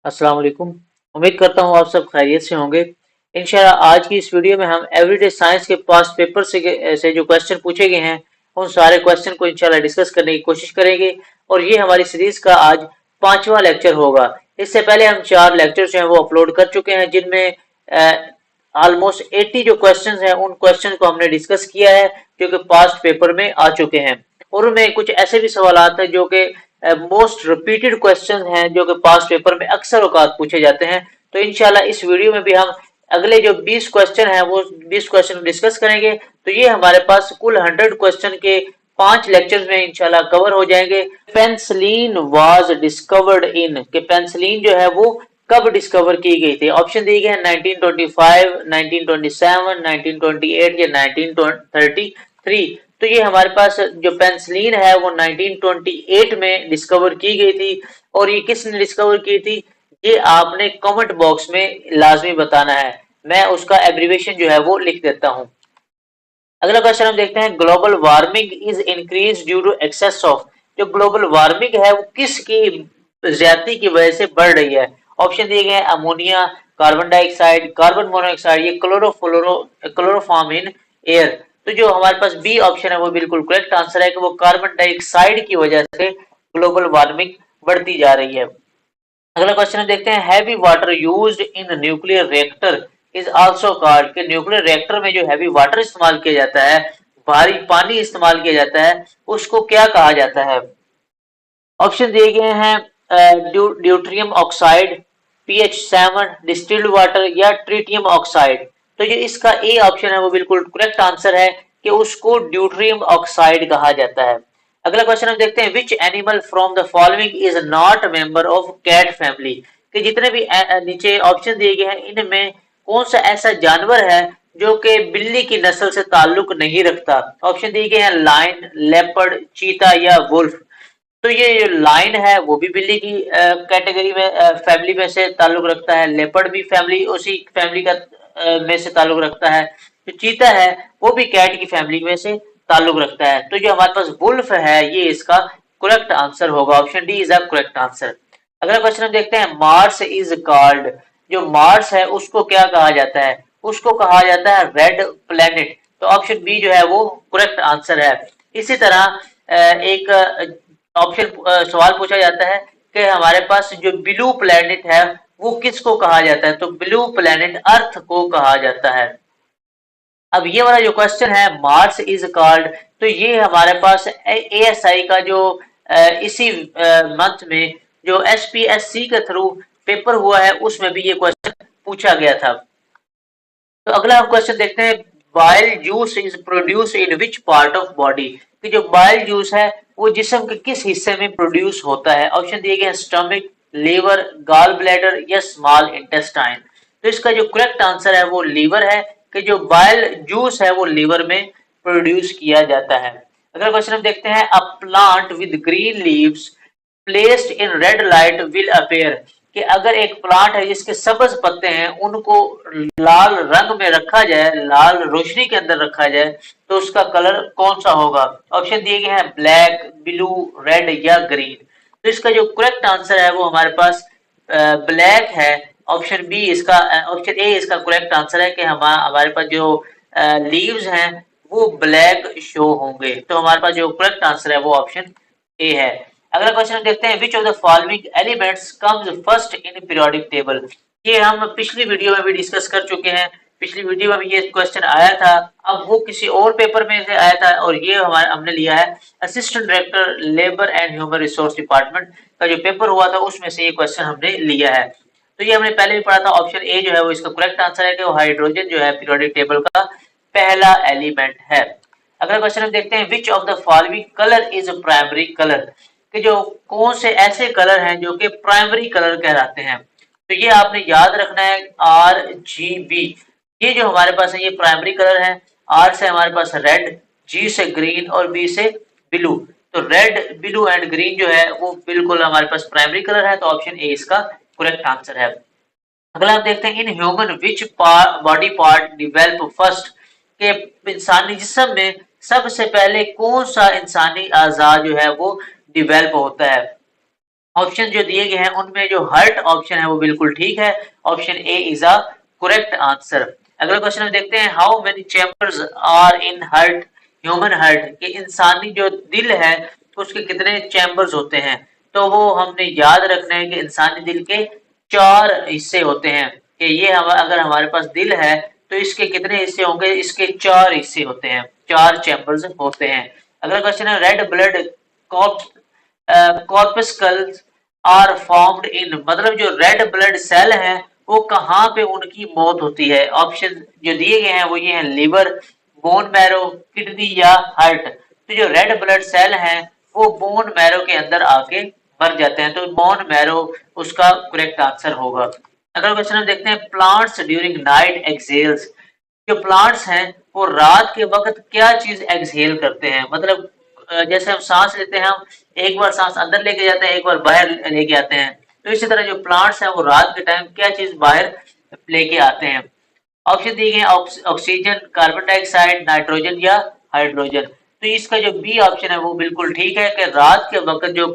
अस्सलाम वालेकुम। उम्मीद करता हूँ आप सब खैरियत से होंगे। इंशाल्लाह आज की इस वीडियो में हम एवरीडे साइंस के पास्ट पेपर से जो क्वेश्चन पूछे गए हैं उन सारे क्वेश्चन को इंशाल्लाह डिस्कस करने की कोशिश करेंगे और ये हमारी सीरीज का आज 5वां लेक्चर होगा। इससे पहले हम 4 लेक्चर जो हैं वो अपलोड कर चुके हैं जिनमें ऑलमोस्ट 80 जो क्वेश्चंस हैं उन क्वेश्चन को हमने डिस्कस किया है जो कि पास्ट पेपर में आ चुके हैं और उनमें कुछ ऐसे भी सवाल हैं जो कि मोस्ट रिपीटेड क्वेश्चन हैं जो कि पास्ट पेपर में अक्सर औकात पूछे जाते हैं। तो इंशाल्लाह इस वीडियो में भी हम अगले जो 20 क्वेश्चन हैं वो 20 क्वेश्चन डिस्कस करेंगे। तो ये हमारे पास कुल 100 क्वेश्चन के 5 लेक्चर्स में इंशाल्लाह कवर हो जाएंगे। पेंसिलिन वाज डिस्कवर्ड इन कि पेंसिलिन जो है वो कब डिस्कवर की गई थी। ऑप्शन दिए गए हैं 1925, 1927, 1928 या 1933। तो ये हमारे पास जो पेंसिलिन है वो 1928 में डिस्कवर की गई थी और ये किसने डिस्कवर की थी ये आपने कमेंट बॉक्स में लाजमी बताना है। मैं उसका एब्रीविएशन जो है वो लिख देता हूं। अगला क्वेश्चन हम देखते हैं global warming is increase due to excess of. जो ग्लोबल वार्मिंग है वो किसकी ज्यादती की वजह से बढ़ रही है। ऑप्शन दिए गए हैं ammonia, carbon dioxide, carbon monoxide, ये क्लोरोफॉर्म इन एयर। तो जो हमारे पास बी ऑप्शन है वो बिल्कुल करेक्ट आंसर है कि वो कार्बन डाइऑक्साइड की वजह से ग्लोबल वार्मिंग बढ़ती जा रही है। अगला क्वेश्चन हम देखते हैं heavy water used in nuclear reactor is also called कि न्यूक्लियर रिएक्टर में जो हैवी वाटर इस्तेमाल किया जाता है, भारी पानी इस्तेमाल किया जाता है, उसको क्या कहा जाता है। ऑप्शन दिए गए हैं ड्यूट्रियम ऑक्साइड, पीएच7, डिस्टिल्ड वाटर या ट्रिटियम ऑक्साइड। तो जो इसका ए ऑप्शन है वो बिल्कुल करेक्ट आंसर है कि उसको ड्यूट्रियम ऑक्साइड कहा जाता है। अगला क्वेश्चन हम देखते हैं which animal from the following is not member of cat family कि जितने भी नीचे ऑप्शन दिए गए हैं इनमें कौन सा ऐसा जानवर है जो कि बिल्ली की नस्ल से ताल्लुक नहीं रखता। ऑप्शन दिए गए हैं लायन, लेपर्ड, चीता या वुल्फ। तो ये लाइन है वो भी बिल्ली की कैटेगरी में फैमिली में से ताल्लुक रखता है, लेपर्ड भी फैमिली उसी फैमिली का में से ताल्लुक रखता है, जो चीता है वो भी कैट की फैमिली में से ताल्लुक रखता है। तो जो हमारे पास वुल्फ है ये इसका करेक्ट आंसर होगा। Option D is the correct answer. अगला क्वेश्चन हम देखते हैं मार्स इज कॉल्ड। जो मार्स है उसको क्या कहा जाता है, उसको कहा जाता है रेड प्लेनेट। तो ऑप्शन बी जो है वो करेक्ट आंसर है। इसी तरह एक ऑप्शन सवाल पूछा जाता है कि हमारे पास जो ब्लू प्लेनेट है वो किसको कहा जाता है। तो ब्लू प्लेनेट अर्थ को कहा जाता है। अब ये वाला जो क्वेश्चन है मार्स इज कॉल्ड, तो ये हमारे पास एएसआई का जो इसी मंथ में जो एसपीएससी के थ्रू पेपर हुआ है उसमें भी ये क्वेश्चन पूछा गया था। तो अगला हम क्वेश्चन देखते हैं bile juice is produce in which part of body कि जो बाइल जूस है वो जिस्म के किस हिस्से में प्रोड्यूस होता है। ऑप्शन दिए गए हैं स्टमक, लीवर, गॉल ब्लैडर या स्मॉल इंटेस्टाइन। तो इसका जो करेक्ट आंसर है वो लीवर है कि जो बाइल जूस है वो लीवर में प्रोड्यूस किया जाता है। अगला क्वेश्चन हम देखते हैं a plant with green leaves placed in red light will appear कि अगर एक प्लांट है जिसके सब्ज पत्ते हैं उनको लाल रंग में रखा जाए, लाल रोशनी के अंदर रखा जाए तो उसका कलर कौन सा होगा। ऑप्शन दिए गए हैं ब्लैक, ब्लू, रेड या ग्रीन। तो इसका जो करेक्ट आंसर है वो हमारे पास ब्लैक है। ऑप्शन बी इसका ऑप्शन ए इसका करेक्ट आंसर है कि हमारे पास जो लीव्स हैं वो ब्लैक शो होंगे। तो हमारे पास जो करेक्ट आंसर है वो ऑप्शन ए है। अगला क्वेश्चन हम देखते हैं which of the following elements comes first in periodic table. ये हम पिछली वीडियो में भी डिस्कस कर चुके हैं। पिछली वीडियो में भी ये क्वेश्चन आया था, अब वो किसी और पेपर में से आया था और ये हमने लिया है assistant director labour and human resource department का जो पेपर हुआ था उसमें से ये क्वेश्चन हमने लिया है। तो ये हमने पहले भी पढ़ा था। ऑप्शन ए जो है वो इसका करेक्ट आंसर है कि वो हाइड्रोजन जो है पीरियोडिक टेबल का पहला एलिमेंट है। अगला क्वेश्चन हम देखते हैं which of the following colour is primary colour कि जो कौन से ऐसे कलर हैं जो कि प्राइमरी कलर कहलाते हैं। तो ये आपने याद रखना है आर जी बी। ये जो हमारे पास है ये प्राइमरी कलर है। आर से हमारे पास रेड, जी से ग्रीन और बी से ब्लू। तो रेड, ब्लू एंड ग्रीन जो है वो बिल्कुल हमारे पास प्राइमरी कलर है। तो ऑप्शन ए इसका करेक्ट आंसर है। अगला आप देखते हैं in human which body part develop first के इंसानी जिस्म में सबसे पहले कौन सा इंसानी आज़ा जो है वो डिवेल्प होता है। ऑप्शन जो दिए गए हैं उनमें जो हर्ट ऑप्शन है वो बिल्कुल ठीक है। Option A is a correct answer. अगला क्वेश्चन हम देखते हैं, how many chambers are in heart human heart, कि इंसानी जो दिल है उसके कितने चैम्बर्स होते हैं। तो वो हमने याद रखना है कि इंसानी दिल के 4 हिस्से होते हैं, कि ये अगर हमारे पास दिल है तो इसके कितने हिस्से होंगे, इसके 4 हिस्से होते हैं, 4 चैम्बर्स होते हैं। अगला क्वेश्चन है, red blood corpuscles are formed in, मतलब जो रेड ब्लड सेल है वो कहाँ पे उनकी मौत होती है। ऑप्शन जो दिए गए हैं वो ये हैं, लिवर, बोन मैरो, किडनी या हार्ट। तो जो रेड ब्लड सेल है वो बोन मैरो के अंदर आके मर जाते हैं, तो बोन मैरो उसका करेक्ट आंसर होगा। अगला क्वेश्चन हम देखते हैं, प्लांट्स ड्यूरिंग नाइट एक्सहेल्स, जो प्लांट्स हैं वो रात के वक्त क्या चीज एक्सहेल करते हैं, मतलब जैसे हम सांस लेते हैं, हम एक बार सांस अंदर लेके जाते हैं, एक बार बाहर लेके आते हैं, तो इसी तरह जो प्लांट्स हैं वो रात के टाइम क्या चीज बाहर लेके आते हैं। ऑप्शन दिए गए, ऑक्सीजन, कार्बन डाइऑक्साइड, नाइट्रोजन या हाइड्रोजन। तो इसका जो बी ऑप्शन है वो बिल्कुल ठीक है, कि रात के वक्त जो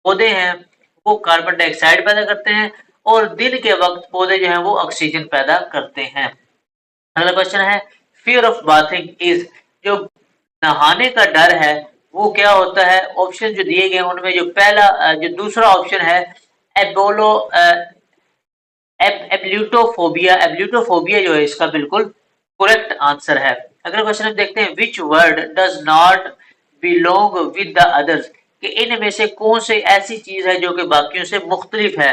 पौधे हैं वो कार्बन डाइऑक्साइड पैदा करते हैं और दिन के वक्त पौधे जो है वो ऑक्सीजन पैदा करते हैं। अगला क्वेश्चन है, फियर ऑफ बाथिंग इज, जो नहाने का डर है वो क्या होता है। ऑप्शन जो दिए गए उनमें जो जो दूसरा ऑप्शन है, एबोलो एब्ल्यूटोफोबिया, एब्ल्यूटोफोबिया जो है इसका बिल्कुल करेक्ट आंसर है। अगला क्वेश्चन हम देखते हैं, which word does not belong with the others, कि इनमें से कौन सी ऐसी चीज है जो कि बाकियों से मुख्तलिफ है।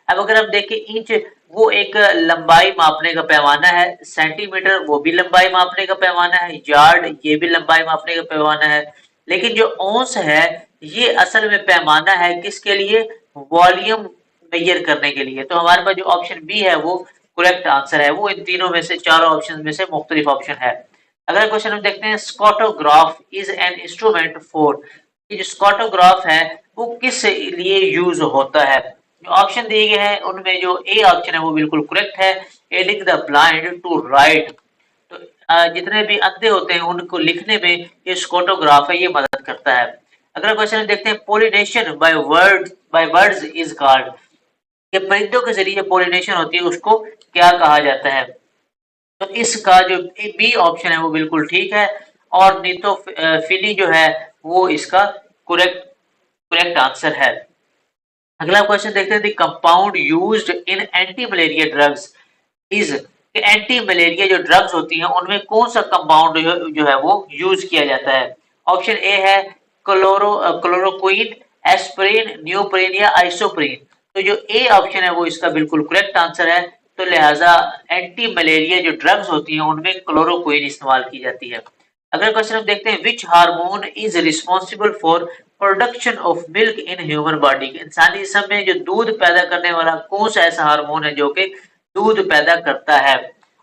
अब अगर हम देखें, इंच वो एक लंबाई मापने का पैमाना है, सेंटीमीटर वो भी लंबाई मापने का पैमाना है, यार्ड ये भी लंबाई मापने का पैमाना है, लेकिन जो औंस है ये असल में पैमाना है किसके लिए, वॉल्यूम मेजर करने के लिए। तो हमारे पास जो ऑप्शन बी है वो करेक्ट आंसर है, वो इन तीनों में से, चारों ऑप्शन में से मुख्तलिफ ऑप्शन है। अगला क्वेश्चन हम देखते हैं, स्कॉटोग्राफ इज एन इंस्ट्रूमेंट फॉर, ये जो स्कॉटोग्राफ है वो किस लिए यूज होता है। जो ऑप्शन दिए गए हैं उनमें जो ए ऑप्शन है वो बिल्कुल करेक्ट है, adding the blind to right. तो जितने भी अंधे होते हैं उनको लिखने में ये स्कॉटोग्राफ है ये मदद करता है। अगला क्वेश्चन देखते हैं, pollination by words is called, कि परिंदों के जरिए पोलिनेशन होती है उसको क्या कहा जाता है। तो इसका जो बी ऑप्शन है वो बिल्कुल ठीक है, और फिली जो है वो इसका करेक्ट करेक्ट आंसर है। अगला क्वेश्चन देखते हैं, the compound used in anti malaria drugs is, anti malaria जो ड्रग्स होती हैं उनमें कौन सा कंपाउंड जो है वो यूज किया जाता है। ऑप्शन ए है क्लोरोक्विन, एस्पिरिन, न्यूप्रिन या आइसोप्रिन। तो जो ए ऑप्शन है वो इसका बिल्कुल करेक्ट आंसर है, तो लिहाजा एंटी मलेरिया जो ड्रग्स होती हैं उनमें क्लोरोक्विन इस्तेमाल की जाती है। अगला क्वेश्चन हम देखते हैं, which hormone is responsible for production of milk in human body, इंसानी जिस्म में जो दूध पैदा करने वाला कौन सा ऐसा हार्मोन है जो कि दूध पैदा करता है।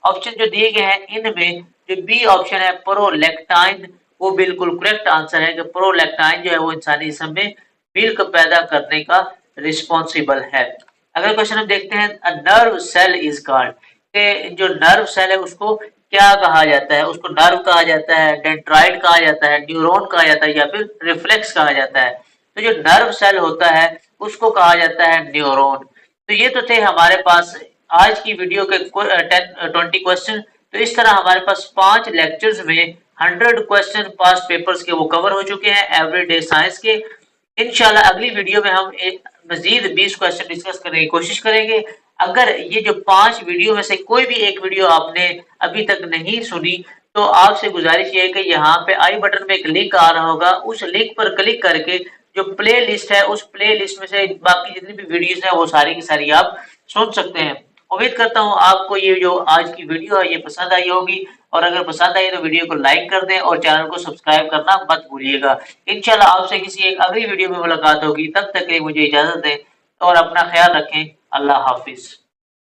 ऑप्शन जो दिए गए हैं इनमें जो बी ऑप्शन है, प्रोलैक्टाइन, वो बिल्कुल करेक्ट आंसर है, कि प्रोलैक्टाइन जो है वो इंसानी जिस्म में मिल्क पैदा करने का रिस्पॉन्सिबल है। अगला क्वेश्चन हम देखते हैं, a nerve cell is called, कि जो नर्व सेल है उसको क्या कहा जाता है, उसको नर्व कहा जाता है, डेंड्राइट कहा जाता है, न्यूरॉन कहा जाता है या फिर रिफ्लेक्स कहा जाता है। तो जो नर्व सेल होता है उसको कहा जाता है न्यूरॉन। तो ये तो थे हमारे पास आज की वीडियो के 20 क्वेश्चन। तो इस तरह हमारे पास 5 लेक्चर्स में 100 क्वेश्चन पास्ट पेपर्स के वो कवर हो चुके हैं एवरीडे साइंस के। इंशाल्लाह अगली वीडियो में हम एक मजीद 20 क्वेश्चन डिस्कस करने की कोशिश करेंगे। अगर ये जो 5 वीडियो में से कोई भी एक वीडियो आपने अभी तक नहीं सुनी तो आपसे गुजारिश ये है कि यहाँ पे आई बटन में एक लिंक आ रहा होगा, उस लिंक पर क्लिक करके जो प्ले लिस्ट है उस प्ले लिस्ट में से बाकी जितनी भी वीडियोस है वो सारी की सारी आप सुन सकते हैं। उम्मीद करता हूँ आपको ये जो आज की वीडियो है ये पसंद आई होगी, और अगर पसंद आई तो वीडियो को लाइक कर दें और चैनल को सब्सक्राइब करना मत भूलिएगा। इंशाल्लाह आपसे किसी एक अगली वीडियो में मुलाकात होगी, तब तक के लिए मुझे इजाजत दें और अपना ख्याल रखें। अल्लाह हाफिज।